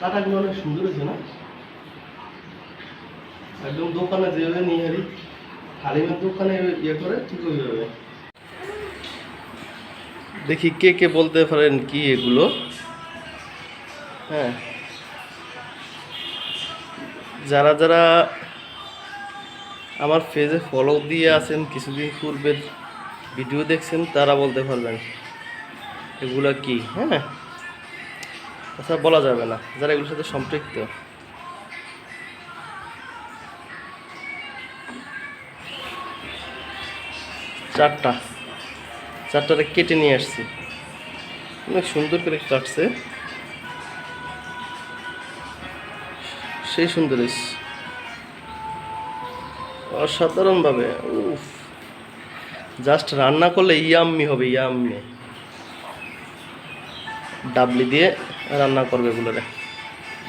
কাটাগুলো অনেক সুন্দর হয়েছে না? একদম দোকানে যেভাবে নিয়ে হারি হালিমের দোকানে ইয়ে করে ঠিক ওইভাবে। দেখি কে কে বলতে পারেন কি এগুলো। হ্যাঁ, যারা যারা আমার পেজে ফলো দিয়ে আছেন, কিছুদিন পূর্বের ভিডিও দেখছেন, তারা বলতে পারবেন এগুলা কি। হ্যাঁ, আচ্ছা, বলা যাবে না যারা এগুলোর সাথে সম্পৃক্ত। চারটারে কেটে নিয়ে আসছি, অনেক সুন্দর করে কাটছে, সেই সুন্দর অসাধারণভাবে। উফ, জাস্ট রান্না করলে ইয়াম্মি হবে, ইয়াম্মি। ডাবলি দিয়ে রান্না করবে এগুলোরে।